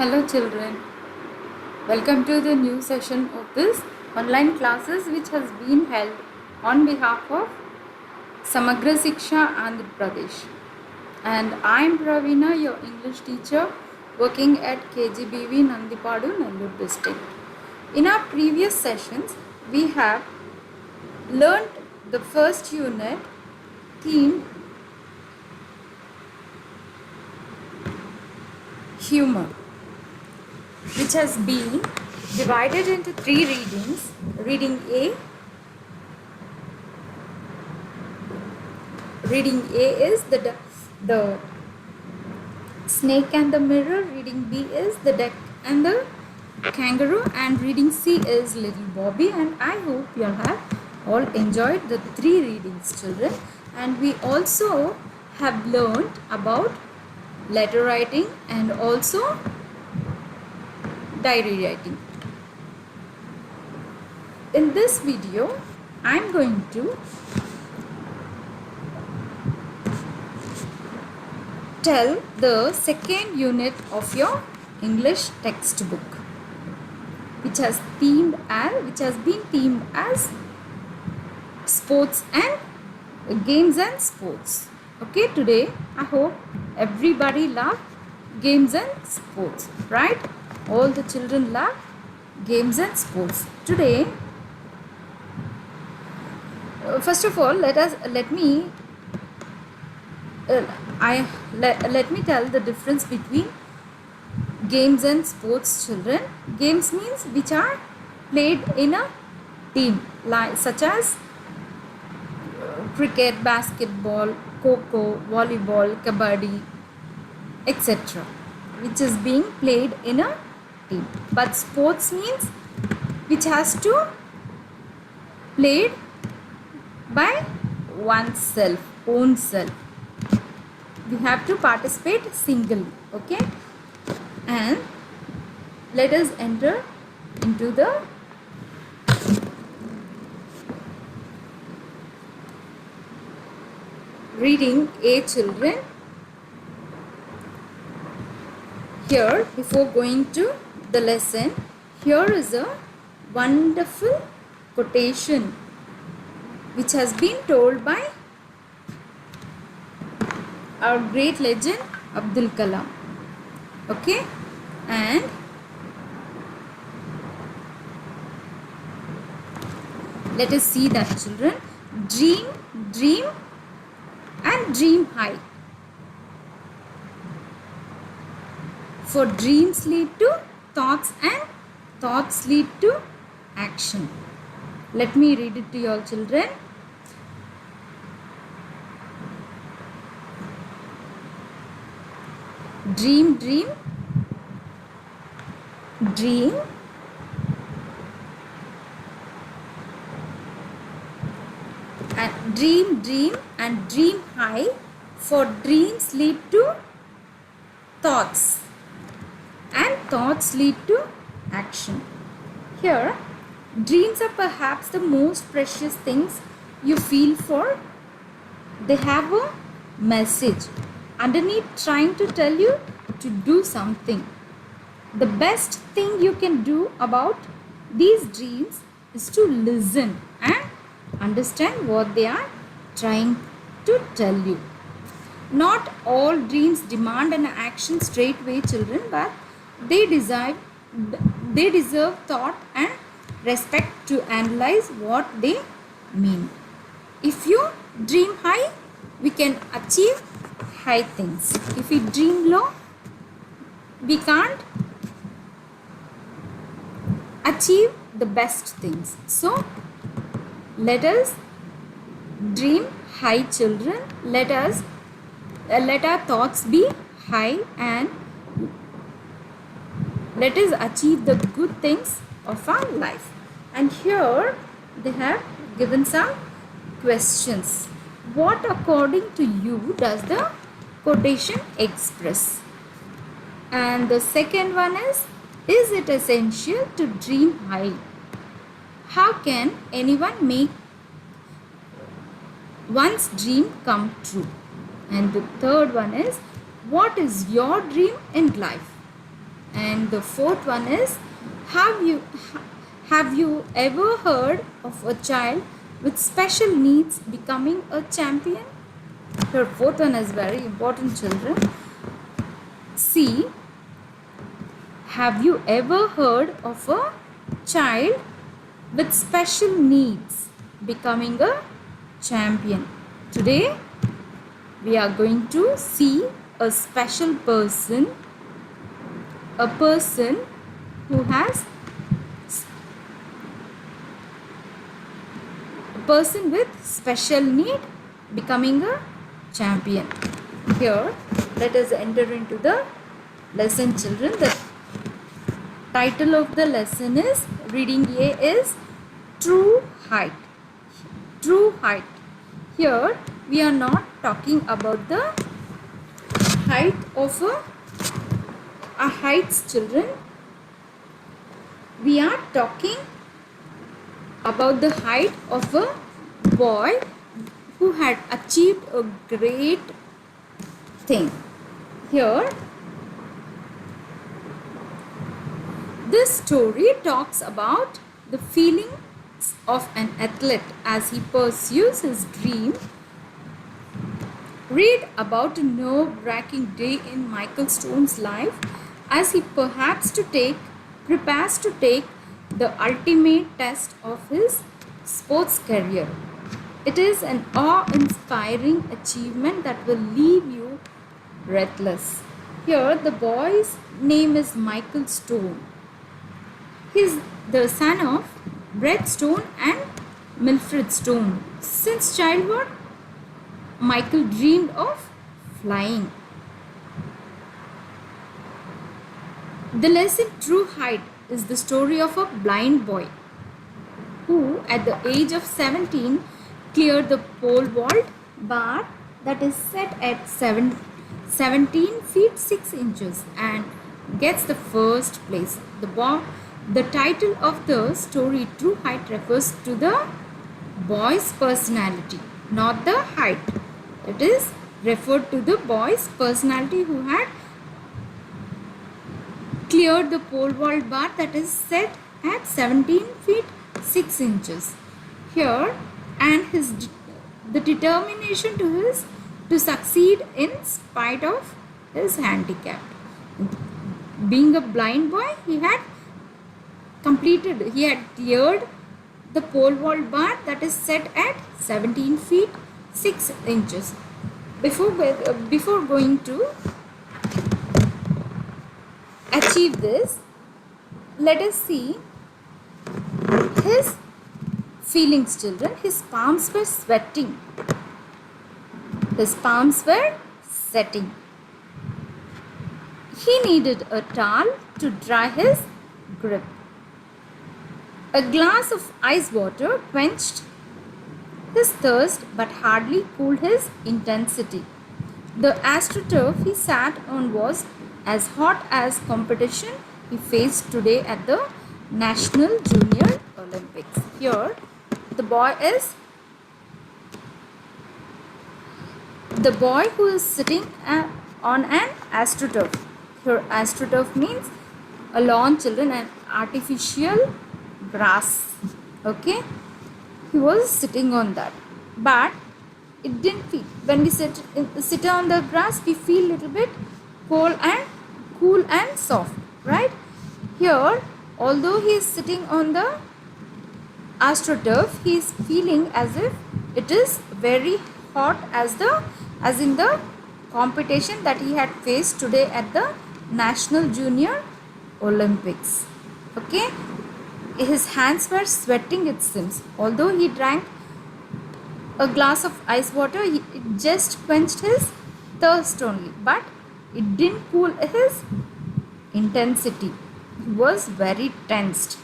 Hello children, welcome to the new session of this online classes which has been held on behalf of Samagra Siksha Andhra Pradesh. And I am Praveena, your English teacher working at KGBV Nandipadu, Nellore district. In our previous sessions, we have learnt the first unit theme humor, which has been divided into three readings. Reading A is the snake and the mirror. Reading B is the duck and the kangaroo, and reading C is little Bobby. And I hope you have all enjoyed the three readings, children. And we also have learned about letter writing and also diary writing. In this video, I am going to tell the second unit of your English textbook, which has been themed as sports and games and sports. Okay, today I hope everybody love games and sports, right? All the children love games and sports. Today, first of all, let me tell the difference between games and sports, children. Games means which are played in a team, like such as cricket, basketball, kho-kho, volleyball, kabaddi, etc., which is being played in a team. But sports means which has to played by oneself, own self. We have to participate singly. Okay, and let us enter into the reading A, children. Here, before going to the lesson, here is a wonderful quotation which has been told by our great legend Abdul Kalam. Okay, and let us see that, children. Dream, dream and dream high. For dreams lead to thoughts and thoughts lead to action. Let me read it to you all, children. Dream, dream, dream and dream and dream high, for dreams lead to thoughts and thoughts lead to action. Here, dreams are perhaps the most precious things you feel for. They have a message underneath trying to tell you to do something. The best thing you can do about these dreams is to listen and understand what they are trying to tell you. Not all dreams demand an action straight away, children, but they deserve thought and respect to analyze what they mean. If you dream high, we can achieve high things. If we dream low, we can't achieve the best things. So let us dream high, children. Let our thoughts be high, and let us achieve the good things of our life. And here they have given some questions. What according to you does the quotation express? And the second one is it essential to dream high? How can anyone make one's dream come true? And the third one is, what is your dream in life? And the fourth one is, have you have you ever heard of a child with special needs becoming a champion? The fourth one is very important, children. See, have you ever heard of a child with special needs becoming a champion? Today we are going to see a special person, a person who has a person with special need becoming a champion. Here, let us enter into the lesson, children. The title of the lesson is, reading A is True Height. True height. Here, we are not talking about the height of a heights, children. We are talking about the height of a boy who had achieved a great thing. Here, this story talks about the feelings of an athlete as he pursues his dream. Read about a nerve-wracking day in Michael Stone's life as he prepares to take the ultimate test of his sports career. It is an awe-inspiring achievement that will leave you breathless. Here, the boy's name is Michael Stone. He is the son of Brett Stone and Milfred Stone. Since childhood, Michael dreamed of flying. The lesson True Height is the story of a blind boy who, at the age of 17, cleared the pole vault bar that is set at 17 feet 6 inches and gets the first place. The title of the story True Height refers to the boy's personality, not the height. It is referred to the boy's personality who had cleared the pole vault bar that is set at 17 feet 6 inches. Here, and the determination to succeed in spite of his handicap. Being a blind boy, he had cleared the pole vault bar that is set at 17 feet 6 inches. Before going to achieve this, let us see his feelings, children. His palms were sweating. His palms were setting. He needed a towel to dry his grip. A glass of ice water quenched his thirst but hardly cooled his intensity. The AstroTurf he sat on was as hot as competition he faced today at the National Junior Olympics. Here, the boy who is sitting on an AstroTurf. Here, AstroTurf means a lawn, children, an artificial grass. Okay, he was sitting on that, but it didn't feel. When we sit on the grass, we feel little bit cool and soft, right? Here, although he is sitting on the AstroTurf, he is feeling as if it is very hot as in the competition that he had faced today at the National Junior Olympics. Okay, his hands were sweating, it seems. Although he drank a glass of ice water, it just quenched his thirst only, but it didn't cool his intensity. He was very tensed.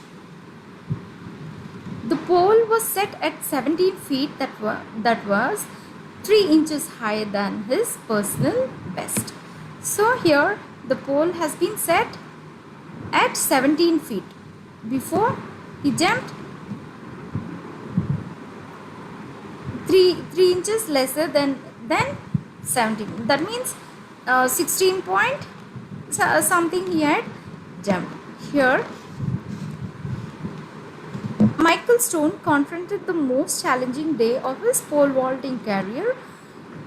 The pole was set at 17 feet, that was 3 inches higher than his personal best. So here the pole has been set at 17 feet. Before he jumped 3 inches lesser than 17. That means 16 point something he had jump. Here, Michael Stone confronted the most challenging day of his pole vaulting career.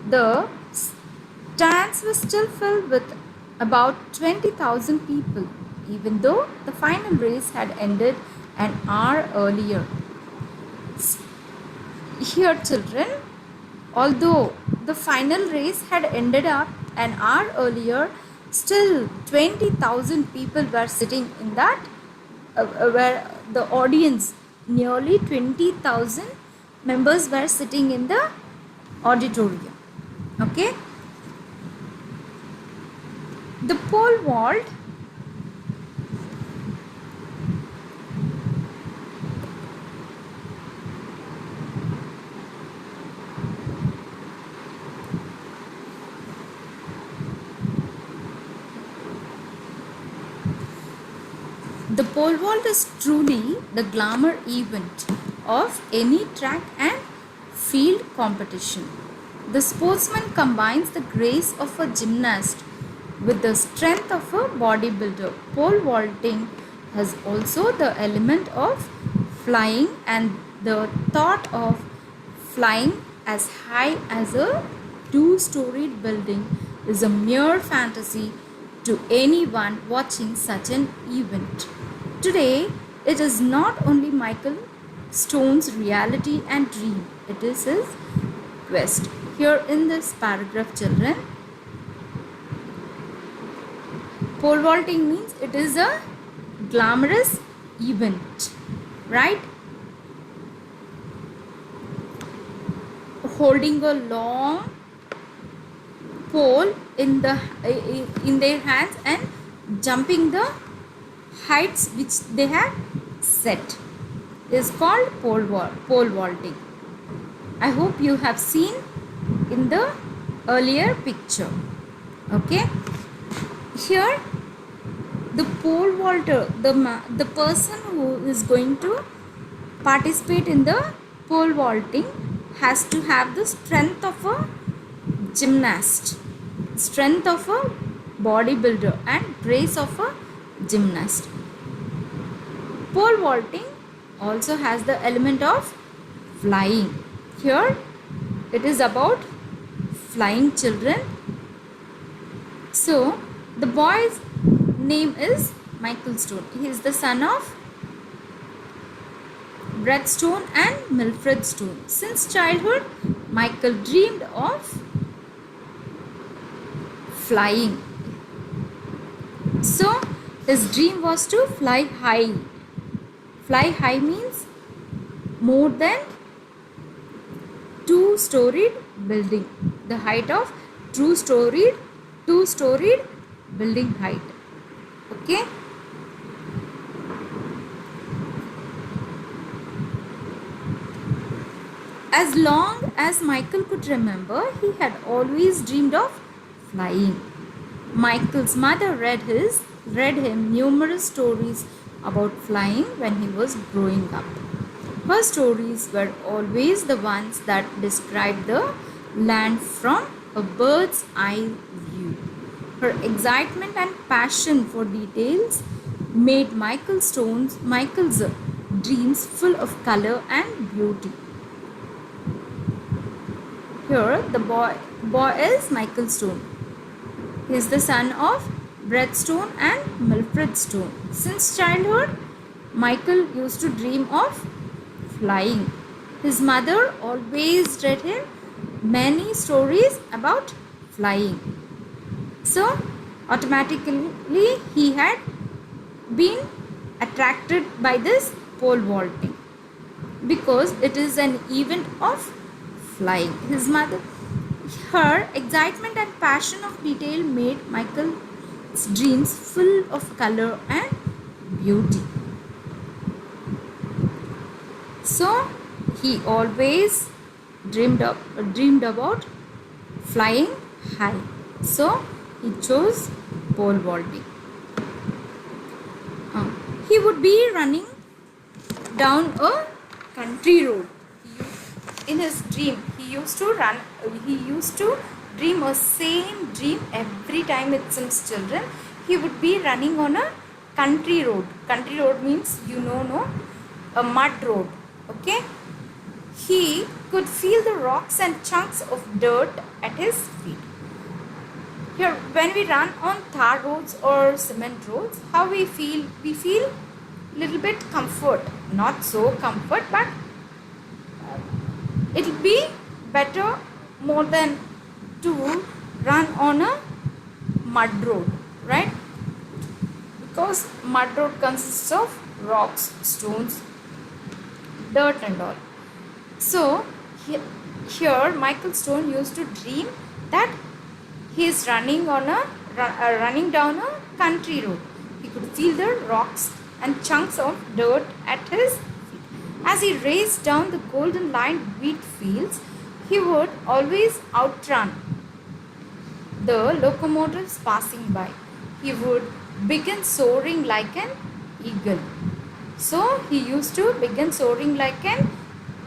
The stands were still filled with about 20,000 people, even though the final race had ended an hour earlier. Here, children, although the final race had ended up an hour earlier, still 20,000 people were sitting in that, where the audience, nearly 20,000 members were sitting in the auditorium. Okay. The pole vault The pole vault is truly the glamour event of any track and field competition. The sportsman combines the grace of a gymnast with the strength of a bodybuilder. Pole vaulting has also the element of flying, and the thought of flying as high as a two-storied building is a mere fantasy to anyone watching such an event. Today, it is not only Michael Stone's reality and dream, it is his quest. Here in this paragraph, children, pole vaulting means it is a glamorous event, right? Holding a long pole in their hands and jumping the heights which they have set is called pole vaulting. I hope you have seen in the earlier picture. Okay. Here, the pole vaulter, the person who is going to participate in the pole vaulting has to have the strength of a gymnast, strength of a bodybuilder, and grace of a gymnast. Pole vaulting also has the element of flying. Here it is about flying, children. So the boy's name is Michael Stone. He is the son of Brett Stone and Milfred Stone. Since childhood, Michael dreamed of flying. So his dream was to fly high. Fly high means more than two-storied building. The height of two-storied building height. Okay. As long as Michael could remember, he had always dreamed of flying. Michael's mother read him numerous stories about flying when he was growing up. Her stories were always the ones that described the land from a bird's eye view. Her excitement and passion for details made Michael's dreams full of color and beauty. Here, the boy is Michael Stone. He is the son of Brett Stone and Milfred Stone. Since childhood, Michael used to dream of flying. His mother always read him many stories about flying. So, automatically he had been attracted by this pole vaulting because it is an event of flying. His mother, her excitement and passion of detail made Michael's dreams full of color and beauty. So he always dreamed about flying high. So he chose pole vaulting. He would be running down a country road. In his dream, he used to dream a same dream every time it seems, children. He would be running on a country road. Country road means, you know, no, a mud road. Okay. He could feel the rocks and chunks of dirt at his feet. Here, when we run on tar roads or cement roads, how we feel? We feel little bit comfort, not so comfort, but it'll be better more than to run on a mud road, right? Because mud road consists of rocks, stones, dirt and all. So here Michael Stone used to dream that he is running on running down a country road. He could feel the rocks and chunks of dirt at his feet. As he raced down the golden lined wheat fields, he would always outrun the locomotives passing by. He would begin soaring like an eagle. So he used to begin soaring like an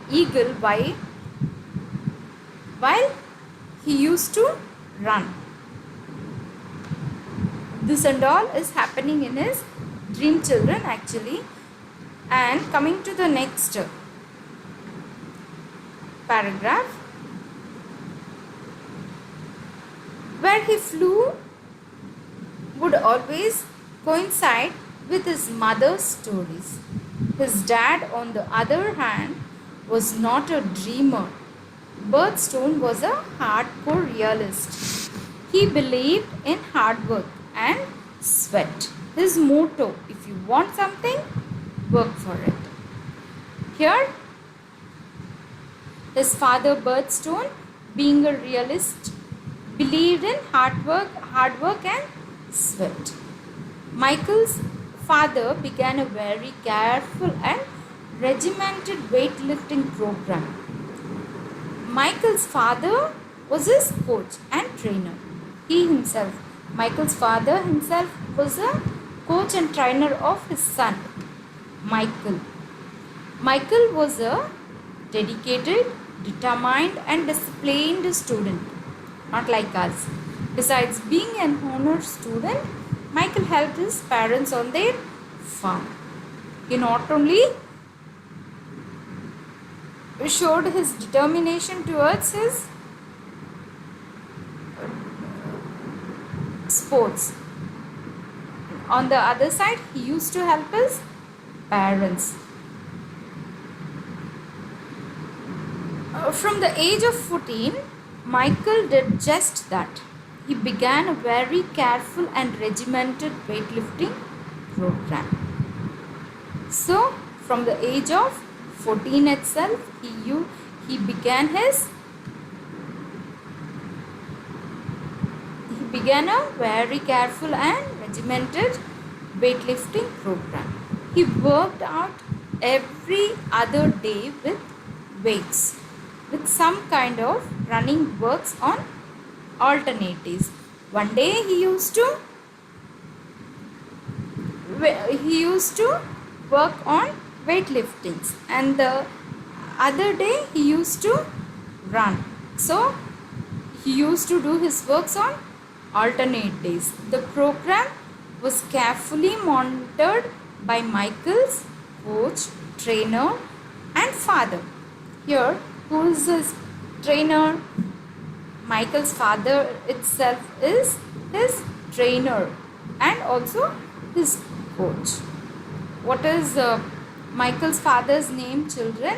eagle while he used to run. This and all is happening in his dream children actually. And coming to the next paragraph, where he flew would always coincide with his mother's stories. His dad, on the other hand, was not a dreamer. Bert Stone was a hardcore realist. He believed in hard work and sweat. His motto, if you want something, work for it. Here, his father Bert Stone, being a realist, believed in hard work and sweat. Michael's father began a very careful and regimented weightlifting program. Michael's father was his coach and trainer. Michael's father himself was a coach and trainer of his son, Michael. Michael was a dedicated, determined and disciplined student, not like us. Besides being an honor student, Michael helped his parents on their farm. He not only showed his determination towards his sports. On the other side, he used to help his parents. From the age of 14, Michael did just that. He began a very careful and regimented weightlifting program. So, from the age of 14 itself, he began a very careful and regimented weightlifting program. He worked out every other day with weights, with some kind of running works on alternate days. One day he used to work on weightlifting, and the other day he used to run. So he used to do his works on alternate days. The program was carefully monitored by Michael's coach, trainer and father. Here, who is his trainer? Michael's father itself is his trainer and also his coach. What is Michael's father's name, children?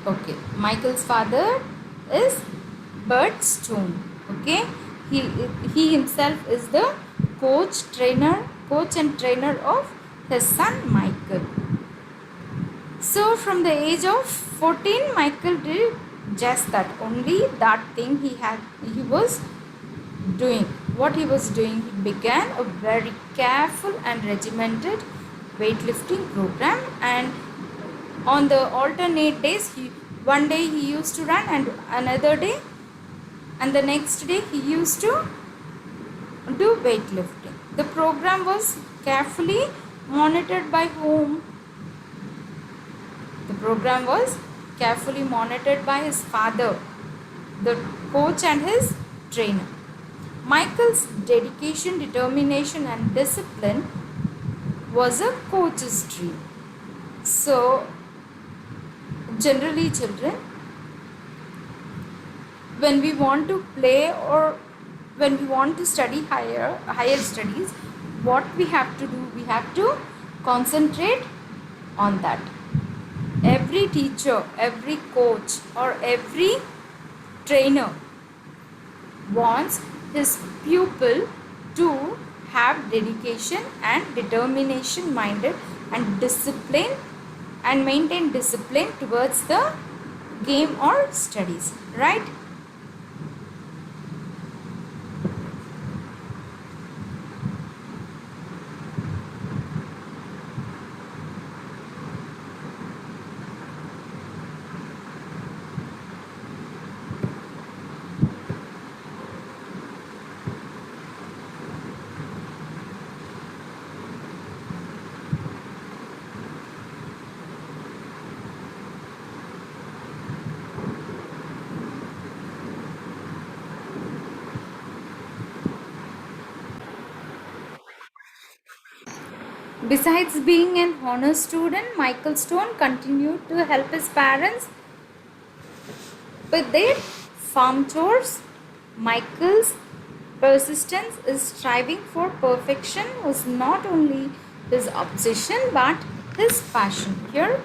Okay, Michael's father is Bert Stone. Okay, he himself is the coach and trainer of his son Michael. So from the age of 14, Michael did just that, only that thing he was doing. What he was doing, he began a very careful and regimented weightlifting program, and on the alternate days, one day he used to run, and another day and the next day he used to do weightlifting. The program was carefully monitored by whom? The program was carefully monitored by his father, the coach and his trainer. Michael's dedication, determination, and discipline was a coach's dream. So, generally, children, when we want to play or when we want to study higher studies, what we have to do, we have to concentrate on that. Every teacher, every coach, or every trainer wants his pupil to have dedication and determination minded and discipline and maintain discipline towards the game or studies, right? Besides being an honor student, Michael Stone continued to help his parents with their farm chores. Michael's persistence in striving for perfection was not only his obsession but his passion. Here,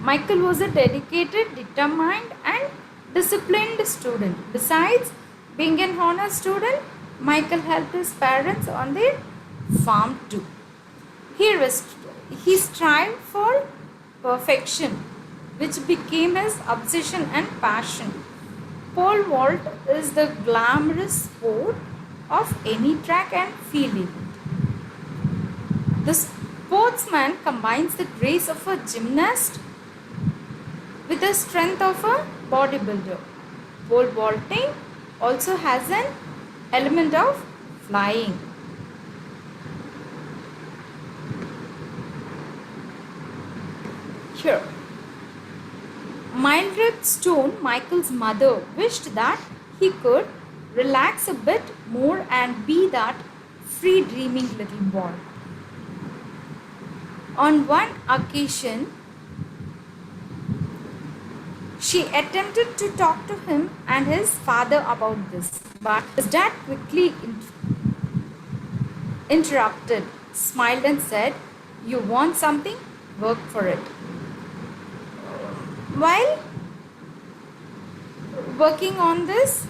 Michael was a dedicated, determined, and disciplined student. Besides being an honor student, Michael helped his parents on their farm too. He strived for perfection, which became his obsession and passion. Pole vault is the glamorous sport of any track and field event. The sportsman combines the grace of a gymnast with the strength of a bodybuilder. Pole vaulting also has an element of flying. Here, Mildred Stone, Michael's mother, wished that he could relax a bit more and be that free dreaming little boy. On one occasion, she attempted to talk to him and his father about this, but his dad quickly interrupted, smiled, and said, "You want something? Work for it." While working on this,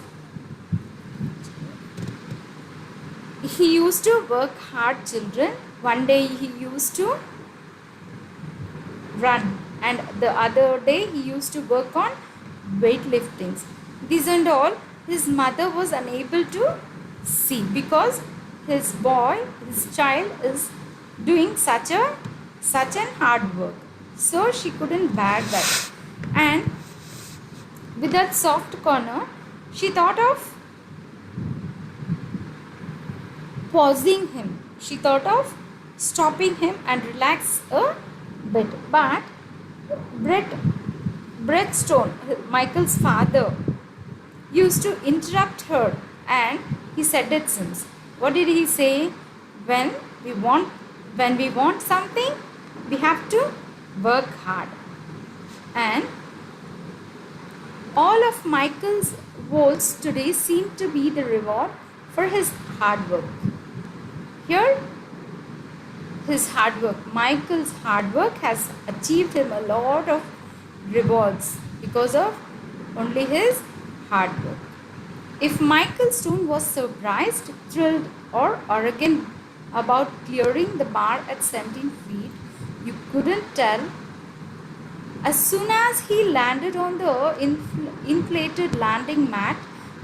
he used to work hard, children. One day he used to run, and the other day he used to work on weightliftings. These and all his mother was unable to see because his child is doing such an hard work. So she couldn't bear that. And with that soft corner, she thought of pausing him. She thought of stopping him and relax a bit. But Brett Stone, Michael's father, used to interrupt her, and he said it since. What did he say? When we want something, we have to work hard. And all of Michael's votes today seem to be the reward for his hard work. Here, Michael's hard work has achieved him a lot of rewards because of only his hard work. If Michael Stone was surprised, thrilled, or arrogant about clearing the bar at 17 feet, you couldn't tell. As soon as he landed on the inflated landing mat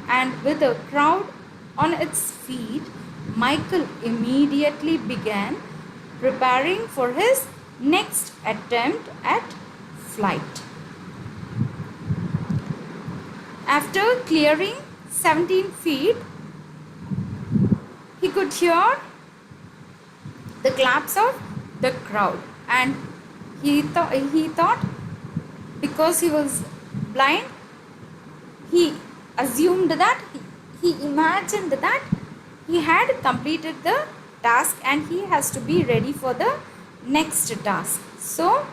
and with a crowd on its feet, Michael immediately began preparing for his next attempt at flight. After clearing 17 feet, he could hear the claps of the crowd, and he thought because he was blind, he assumed that he imagined that he had completed the task and he has to be ready for the next task. So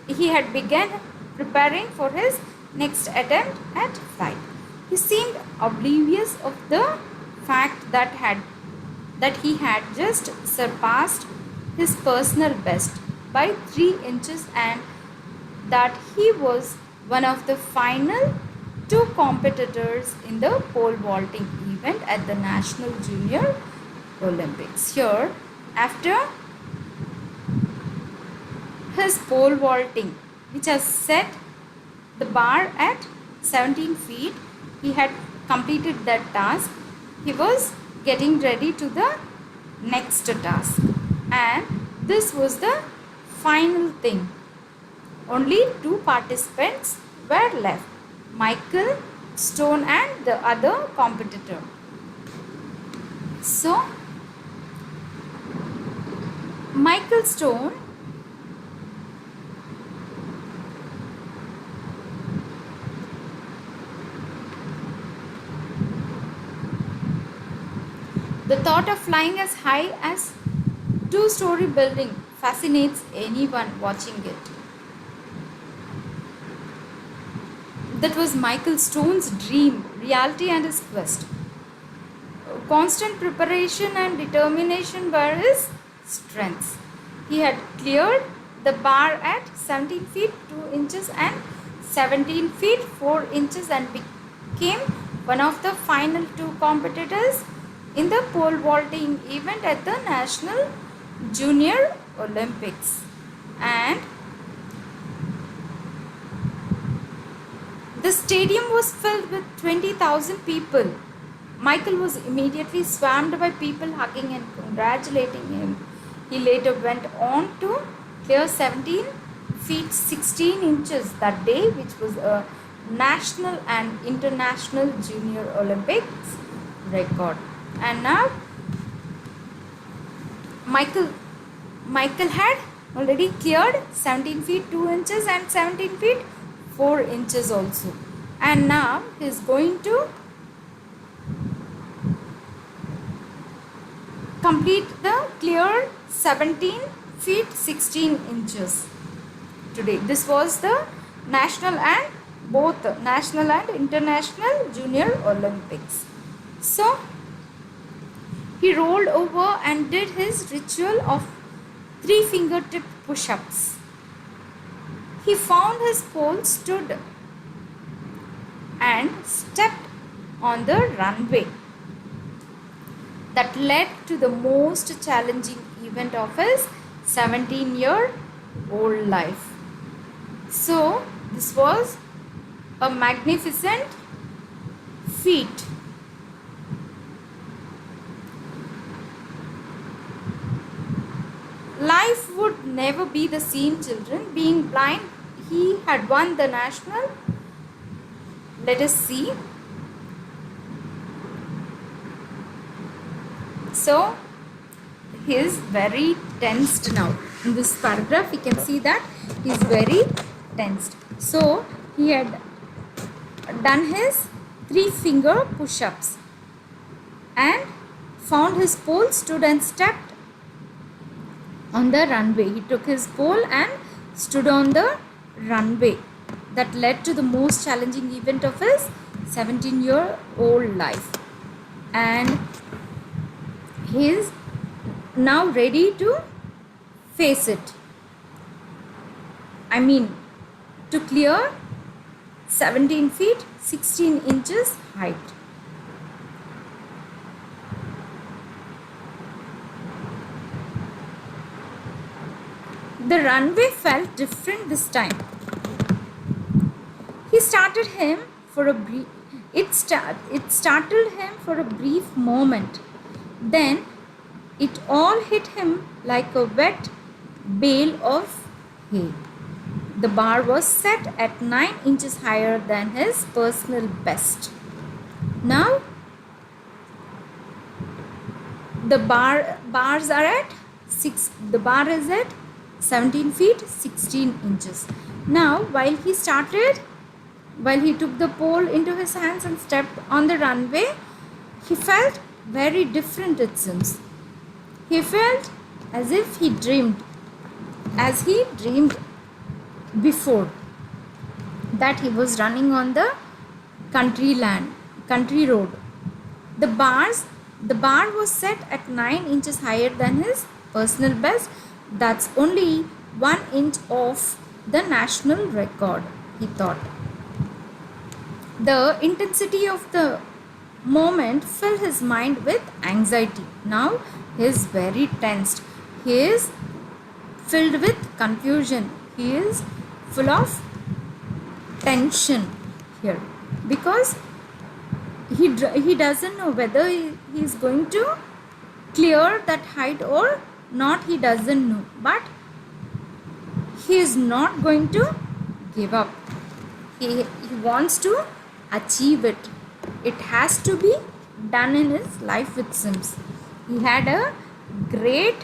he had begun preparing for his next attempt at flight. He seemed oblivious of the fact that he had just surpassed his personal best by 3 inches and that he was one of the final 2 competitors in the pole vaulting event at the National Junior Olympics. Here, after his pole vaulting, which has set the bar at 17 feet, he had completed that task. He was getting ready to the next task, and this was the final thing. Only 2 participants were left, Michael Stone and the other competitor. So Michael Stone the thought of flying as high as 2-story building fascinates anyone watching it. That was Michael Stone's dream, reality and his quest. Constant preparation and determination were his strengths. He had cleared the bar at 17 feet 2 inches and 17 feet 4 inches and became one of the final 2 competitors in the pole vaulting event at the National Junior Olympics. And the stadium was filled with 20,000 people. Michael was immediately swarmed by people hugging and congratulating him. He later went on to clear 17 feet 16 inches that day, which was a national and international junior Olympics record. And now Michael had already cleared 17 feet 2 inches and 17 feet 4 inches also. And now he is going to complete the cleared 17 feet 16 inches today. This was the national and international junior Olympics. So he rolled over and did his ritual of 3 fingertip push-ups. He found his pole, stood and stepped on the runway that led to the most challenging event of his 17-year-old life. So this was a magnificent feat. Life would never be the same, children. Being blind, he had won the national. Let us see. So he is very tensed now. In this paragraph, we can see that he is very tensed. So he had done his 3 finger push-ups and found his pole, stood and stepped on the runway. He took his pole and stood on the runway that led to the most challenging event of his 17-year-old life. And he is now ready to face it. I mean, to clear 17 feet 16 inches height. The runway felt different this time. It startled him for a brief moment. Then it all hit him like a wet bale of hay. The bar was set at 9 inches higher than his personal best. Now the bars are at 6. The bar is at 17 feet 16 inches. Now while he started While he took the pole into his hands and stepped on the runway, he felt very different, it seems. He felt as if as he dreamed before, that he was running on the country road. The bar was set at 9 inches higher than his personal best. That's only 1 inch off the national record, he thought. The intensity of the moment filled his mind with anxiety. Now he is very tensed. He is filled with confusion. He is full of tension here, because he doesn't know whether he is going to clear that height or not. He doesn't know, but he is not going to give up. He wants to achieve it. It has to be done in his life, it seems. He had a great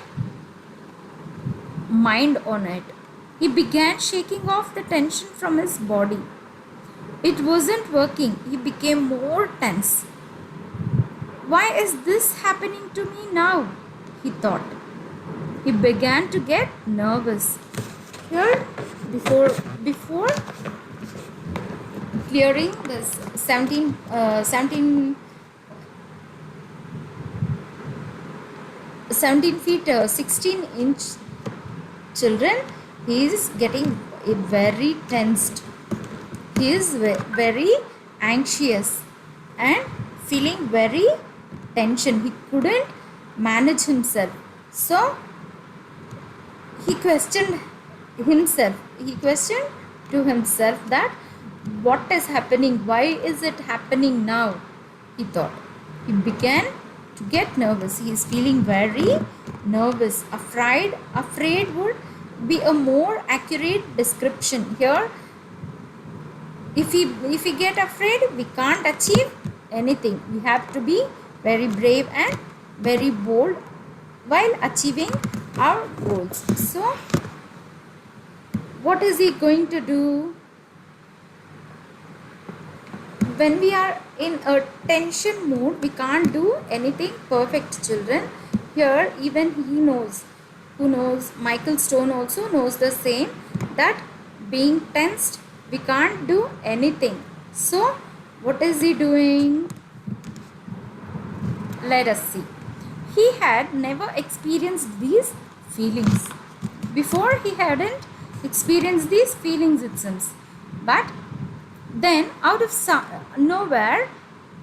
mind on it. He began shaking off the tension from his body. It wasn't working. He became more tense. Why is this happening to me now? He thought. He began to get nervous. Here, before clearing this 17 feet 16-inch children, he is getting very tensed. He is very anxious and feeling very tension. He couldn't manage himself. So he questioned himself. He questioned to himself that what is happening? Why is it happening now? He thought. He began to get nervous. He is feeling very nervous. Afraid would be a more accurate description. Here, if we get afraid, we can't achieve anything. We have to be very brave and very bold while achieving our goals. So what is he going to do? When we are in a tension mode, we can't do anything perfect, children. Here, even he knows, Michael Stone also knows the same, that being tensed, we can't do anything. So what is he doing? Let us see. He had never experienced these feelings. Before, he hadn't experienced these feelings, it seems. But then, out of nowhere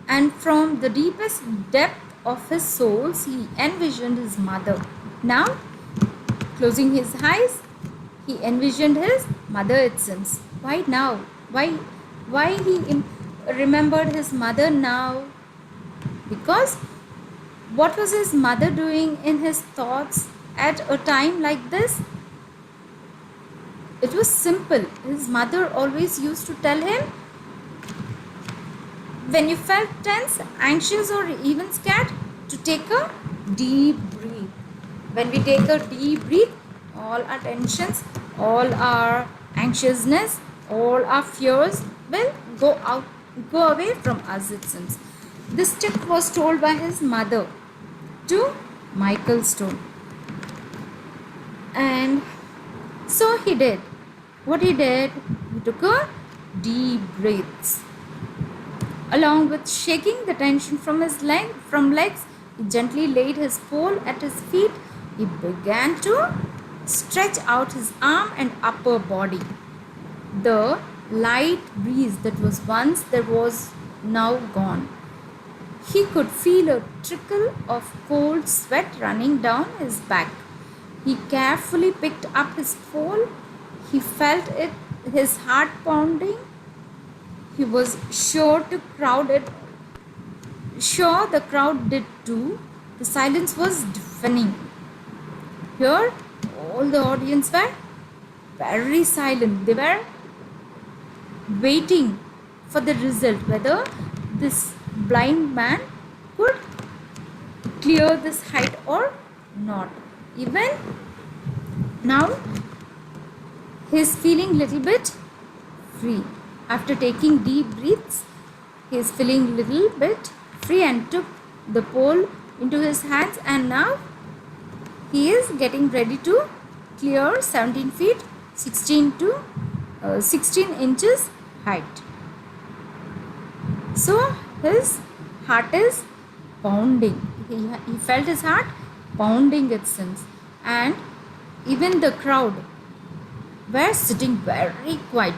and from the deepest depth of his soul, he envisioned his mother. Now, closing his eyes, he envisioned his mother, it seems. Why now? Why he remembered his mother now? Because what was his mother doing in his thoughts at a time like this? It was simple. His mother always used to tell him, when you felt tense, anxious, or even scared, to take a deep breath. When we take a deep breath, all our tensions, all our anxiousness, all our fears will go away from us, it seems. This tip was told by his mother to Michael Stone. And so he did. What he did, he took a deep breaths. Along with shaking the tension from his legs, he gently laid his pole at his feet. He began to stretch out his arm and upper body. The light breeze that was once there was now gone. He could feel a trickle of cold sweat running down his back. He carefully picked up his pole. He felt it, his heart pounding. He was sure the crowd did too. The silence was deafening. Here, all the audience were very silent. They were waiting for the result, whether this blind man could clear this height or not. Even now, he is feeling little bit free. After taking deep breaths, he is feeling a little bit free and took the pole into his hands, and now he is getting ready to clear 17 feet 16 inches height. So his heart is pounding. He felt his heart pounding, it seems, and even the crowd were sitting very quiet.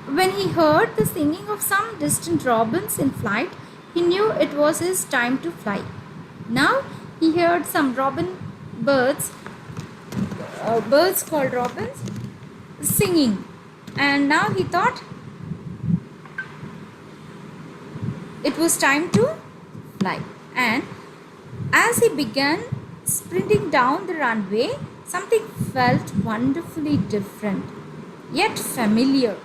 When he heard the singing of some distant robins in flight, he knew it was his time to fly. Now he heard some birds called robins, singing, and now he thought it was time to fly. And as he began sprinting down the runway, something felt wonderfully different, yet familiar.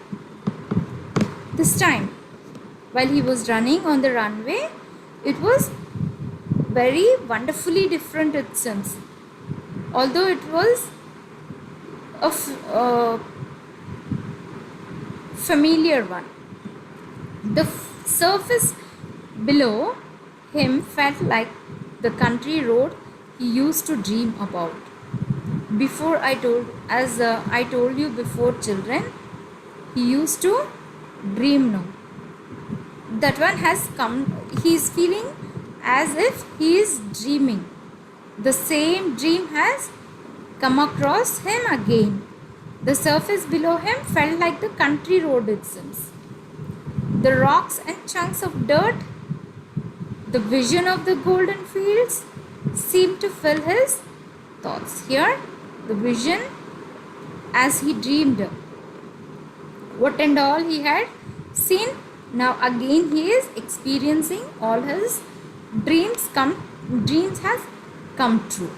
This time, while he was running on the runway, it was very wonderfully different, it seems. Although it was a familiar one, the surface below him felt like the country road he used to dream about. I told you before, children, he used to dream now. That one has come, he is feeling as if he is dreaming. The same dream has come across him again. The surface below him felt like the country road, it seems. The rocks and chunks of dirt, the vision of the golden fields seemed to fill his thoughts. Here, the vision as he dreamed, what and all he had seen, now again he is experiencing all his dreams has come true.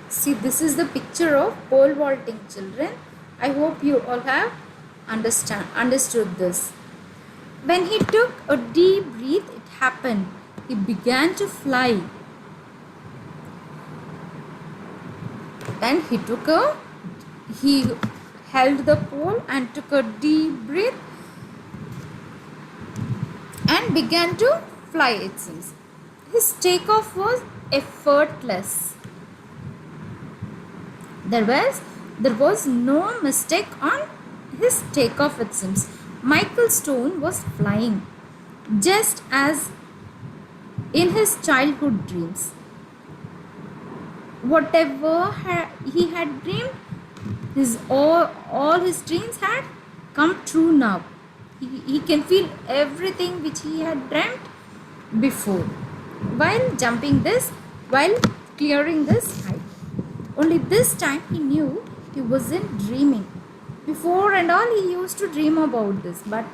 See, this is the picture of pole vaulting, children. I hope you all have understood this. When he took a deep breath, it happened. He began to fly. And he held the pole and took a deep breath and began to fly, it seems. His takeoff was effortless. There was no mistake on his takeoff, it seems. Michael Stone was flying just as in his childhood dreams. Whatever he had dreamed, all his dreams had come true now. He can feel everything which he had dreamt before while clearing this height. Only this time he knew he wasn't dreaming. Before and all, he used to dream about this, but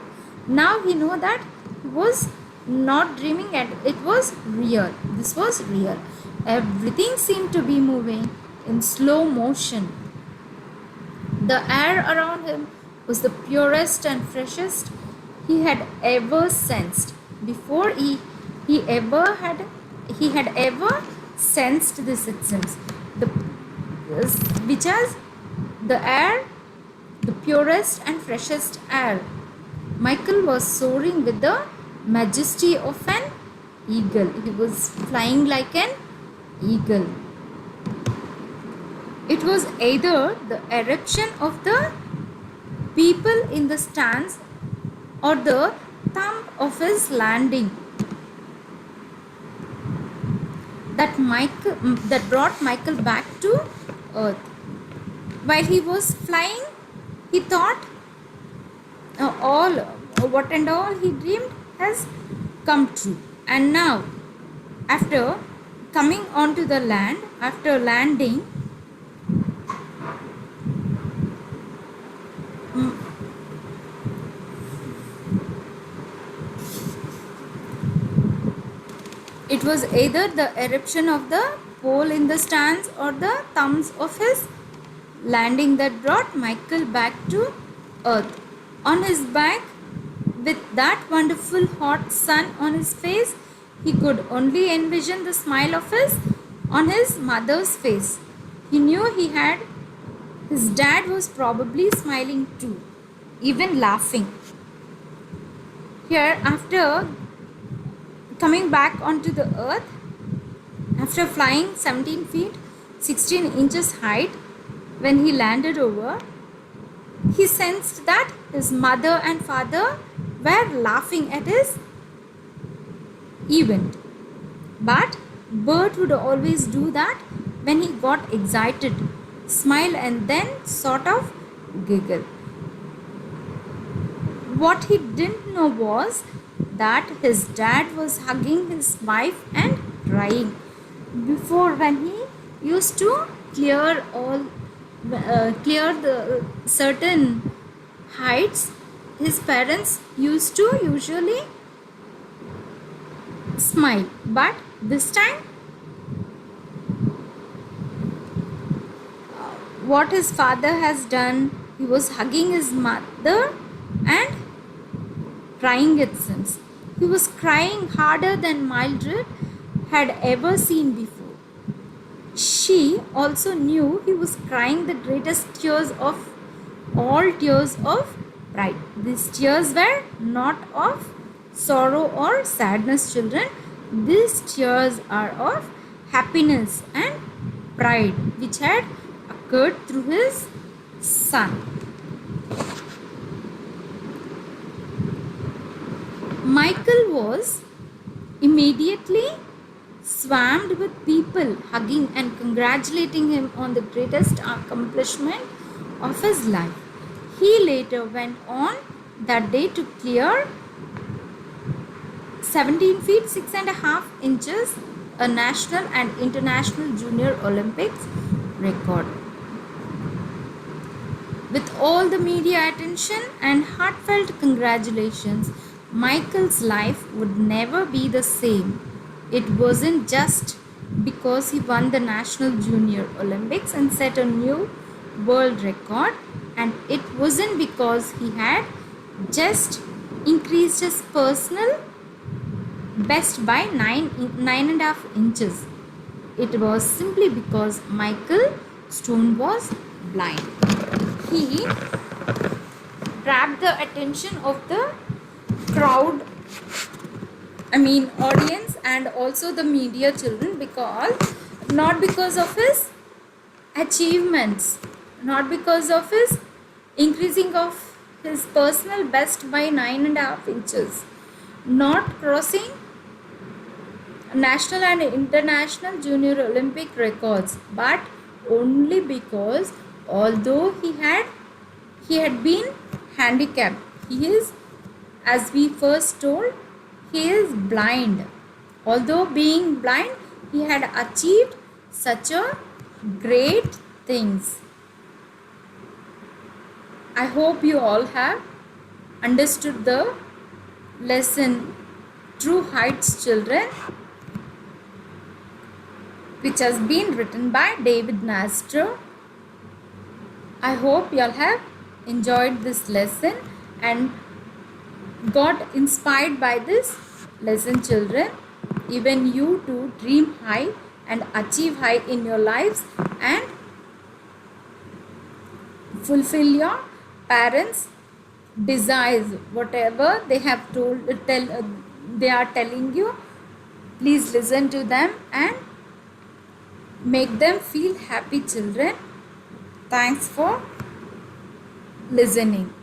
now he knew that he was not dreaming and it was real. This was real. Everything seemed to be moving in slow motion. The air around him was the purest and freshest he had ever sensed. Before he had ever sensed this, it seems. Which has the air, the purest and freshest air. Michael was soaring with the majesty of an eagle. He was flying like an eagle. It was either the eruption of the people in the stands or the thump of his landing that brought Michael back to earth. While he was flying, he thought what and all he dreamed has come true. And now, after coming onto the land, after landing, it was either the eruption of the pole in the stands or the thumbs of his landing that brought Michael back to earth. On his back, with that wonderful hot sun on his face, he could only envision the smile of his on his mother's face. He knew his dad was probably smiling too, even laughing. Here, after coming back onto the earth, after flying 17 feet 16 inches height, when he landed over, he sensed that his mother and father were laughing at his event. But Bert would always do that when he got excited, smile and then sort of giggle. What he didn't know was that his dad was hugging his wife and crying. Before, when he used to clear the certain heights, his parents used to usually smile. But this time, what his father has done, he was hugging his mother and crying, it seems. He was crying harder than Mildred had ever seen before. She also knew he was crying the greatest tears of all, tears of pride. These tears were not of sorrow or sadness, children. These tears are of happiness and pride, which had occurred through his son. Michael was immediately swarmed with people hugging and congratulating him on the greatest accomplishment of his life. He later went on that day to clear 17 feet 6.5 inches, a national and international junior Olympics record. With all the media attention and heartfelt congratulations, Michael's life would never be the same. It wasn't just because he won the National Junior Olympics and set a new world record, and it wasn't because he had just increased his personal best by 9.5 inches. It was simply because Michael Stone was blind. He grabbed the attention of the crowd, audience, and also the media, children, not because of his achievements, not because of his increasing of his personal best by 9.5 inches, not crossing national and international junior Olympic records, but only because although he had been handicapped, he is, as we first told, he is blind. Although being blind, he had achieved such a great things. I hope you all have understood the lesson True Heights, children, which has been written by David Nastro. I hope you all have enjoyed this lesson and got inspired by this lesson, children. Even you too dream high and achieve high in your lives and fulfill your parents' desires. Whatever they have they are telling you, please listen to them and make them feel happy, children. Thanks for listening.